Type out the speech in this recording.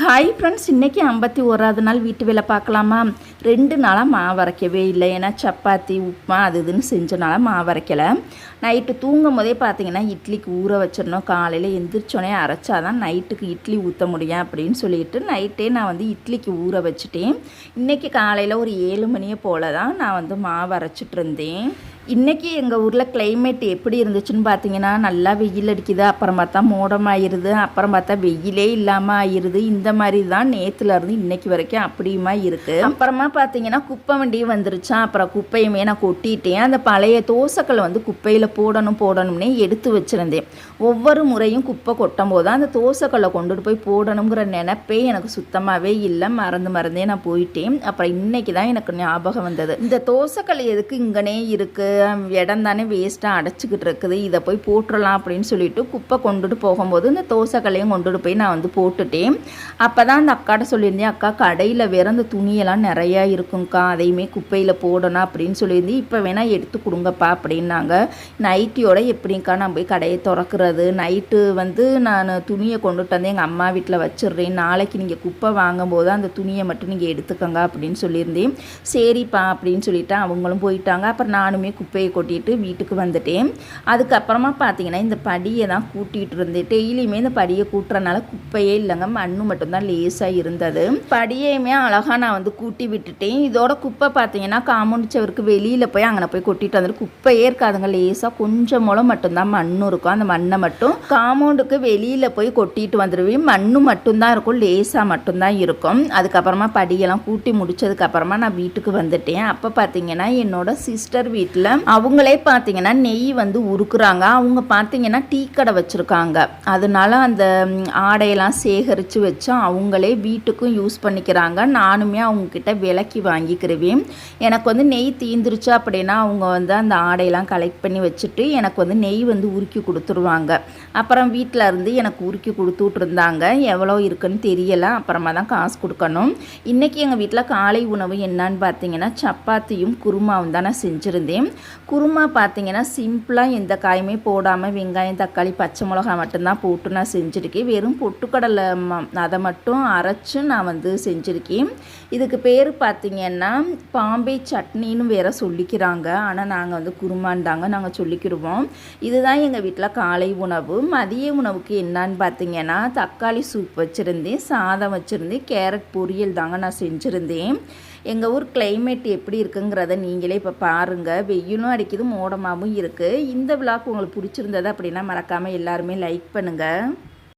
Hi friends, இன்றைக்கி 51வது நாள் வீட்டு வேலை பார்க்கலாமா? 2 நாளாக மாவு அரைக்கவே இல்லை. ஏன்னா சப்பாத்தி உப்புமா அது இதுன்னு செஞ்சனால மாவு அரைக்கலை. நைட்டு தூங்கும் போதே பார்த்தீங்கன்னா இட்லிக்கு ஊற வச்சிடணும். காலையில் எந்திரிச்சோடனே அரைச்சாதான் நைட்டுக்கு இட்லி ஊற்ற முடியும் அப்படின்னு சொல்லிட்டு நைட்டே நான் இட்லிக்கு ஊற வச்சுட்டேன். இன்றைக்கி காலையில் ஒரு 7 மணியை போல் தான் நான் மாவு அரைச்சிட்டு இருந்தேன். இன்றைக்கி எங்கள் ஊரில் கிளைமேட் எப்படி இருந்துச்சுன்னு பார்த்தீங்கன்னா, நல்லா வெயில் அடிக்குது, அப்புறம் பார்த்தா மோடமாகிடுது, அப்புறம் பார்த்தா வெயிலே இல்லாமல் ஆயிடுது. இந்த மாதிரி தான் நேற்றுலேருந்து இன்றைக்கி வரைக்கும் அப்படியுமா இருக்குது. அப்புறமா பார்த்தீங்கன்னா குப்பை வண்டி வந்துருச்சா, அப்புறம் குப்பையுமே நான் கொட்டிட்டேன். அந்த பழைய தோசைக்கல் குப்பையில் போடணும்னே எடுத்து வச்சுருந்தேன். ஒவ்வொரு முறையும் குப்பை கொட்டும் போது அந்த தோசைக்கல்லை கொண்டுட்டு போய் போடணுங்கிற நினைப்பே எனக்கு சுத்தமாகவே இல்லை. மறந்தே நான் போயிட்டேன். அப்புறம் இன்றைக்கி தான் எனக்கு ஞாபகம் வந்தது, இந்த தோசைக்கல் எதுக்கு இங்கனே இருக்குது, இடம் தானே வேஸ்ட்டாக அடைச்சிக்கிட்டு இருக்குது, இதை போய் போட்டுடலாம் அப்படின்னு சொல்லிட்டு குப்பை கொண்டுட்டு போகும்போது இந்த தோசைக்கல்லையும் கொண்டுட்டு போய் நான் போட்டுட்டேன். அப்போ தான் அந்த அக்காட்ட சொல்லியிருந்தேன், அக்கா கடையில் வேறு அந்த துணியெல்லாம் நிறையா இருக்குங்க்கா, அதையுமே குப்பையில் போடணும் அப்படின்னு சொல்லியிருந்தேன். இப்போ வேணால் எடுத்து கொடுங்கப்பா அப்படின்னாங்க. நைட்டியோட எப்படிங்க்கா நான் போய் கடையை திறக்கிறது, நைட்டு நான் துணியை கொண்டுட்டு வந்து எங்கள் அம்மா வீட்டில் வச்சிடுறேன், நாளைக்கு நீங்கள் குப்பை வாங்கும்போது அந்த துணியை மட்டும் நீங்கள் எடுத்துக்கோங்க அப்படின்னு சொல்லியிருந்தேன். சரிப்பா அப்படின்னு சொல்லிட்டு அவங்களும் போயிட்டாங்க. அப்புறம் நானுமே குப்பையை கொட்டிட்டு வீட்டுக்கு வந்துட்டேன். அதுக்கப்புறமா பார்த்தீங்கன்னா இந்த படியை தான் கூட்டிகிட்டு இருந்தேன். டெய்லியுமே இந்த படியை கூட்டுறனால குப்பையே இல்லைங்க, மண்ணு மட்டும்தான் லேசாக இருந்தது. படியையுமே அழகாக நான் கூட்டி விட்டுட்டேன். இதோட குப்பை பார்த்தீங்கன்னா காம்பவுண்ட் சவருக்கு வெளியில் போய் அங்கே போய் கொட்டிட்டு வந்துட்டு குப்பையே இருக்காதுங்க, லேசாக கொஞ்சம் மூலம் மட்டும்தான் மண்ணும் இருக்கும். அந்த மண்ணை மட்டும் காம்பவுண்டுக்கு வெளியில் போய் கொட்டிட்டு வந்துடுவேன். மண்ணு மட்டும்தான் இருக்கும், லேசாக மட்டும்தான் இருக்கும். அதுக்கப்புறமா படியெல்லாம் கூட்டி முடிச்சதுக்கப்புறமா நான் வீட்டுக்கு வந்துட்டேன். அப்போ பார்த்தீங்கன்னா என்னோட சிஸ்டர் வீட்டில் அவங்களே பார்த்தீங்கன்னா நெய் உருக்குறாங்க. அவங்க பார்த்தீங்கன்னா டீ கடை வச்சுருக்காங்க. அதனால அந்த ஆடையெல்லாம் சேகரித்து வச்சு அவங்களே வீட்டுக்கும் யூஸ் பண்ணிக்கிறாங்க. நானுமே அவங்கக்கிட்ட விலைக்கு வாங்கிக்கிறவேன். எனக்கு நெய் தீந்துருச்சு அப்படின்னா அவங்க அந்த ஆடையெல்லாம் கலெக்ட் பண்ணி வச்சுட்டு எனக்கு நெய் உருக்கி கொடுத்துருவாங்க. அப்புறம் வீட்டில் இருந்து எனக்கு உருக்கி கொடுத்துட்ருந்தாங்க. எவ்வளோ இருக்குன்னு தெரியலை, அப்புறமா தான் காசு கொடுக்கணும். இன்றைக்கி எங்கள் வீட்டில் காலை உணவு என்னன்னு பார்த்தீங்கன்னா சப்பாத்தியும் குருமாவும் தான் நான் செஞ்சுருந்தேன். குருமா பார்த்தீங்கன்னா சிம்பிளாக எந்த காயுமே போடாமல் வெங்காயம் தக்காளி பச்சை மிளகா மட்டும்தான் போட்டு நான் செஞ்சுருக்கேன். வெறும் பொட்டுக்கடலை அதை மட்டும் அரைச்சி நான் செஞ்சுருக்கேன். இதுக்கு பேர் பார்த்திங்கன்னா பாம்பே சட்னின்னு வேறு சொல்லிக்கிறாங்க. ஆனால் நாங்கள் குருமான்தாங்க நாங்கள் சொல்லிக்கிடுவோம். இதுதான் எங்கள் வீட்டில் காலை உணவு. மதிய உணவுக்கு என்னான்னு பார்த்தீங்கன்னா தக்காளி சூப் வச்சுருந்தேன், சாதம் வச்சுருந்தேன், கேரட் பொரியல் தாங்க நான் செஞ்சுருந்தேன். எங்கள் ஊர் கிளைமேட் எப்படி இருக்குங்கிறத நீங்களே இப்போ பாருங்கள். வெயிலும் அடிக்குது, மோடமாகவும் இருக்குது. இந்த விழாக்கு உங்களுக்கு பிடிச்சிருந்தது அப்படின்னா மறக்காமல் எல்லாருமே லைக் பண்ணுங்கள்.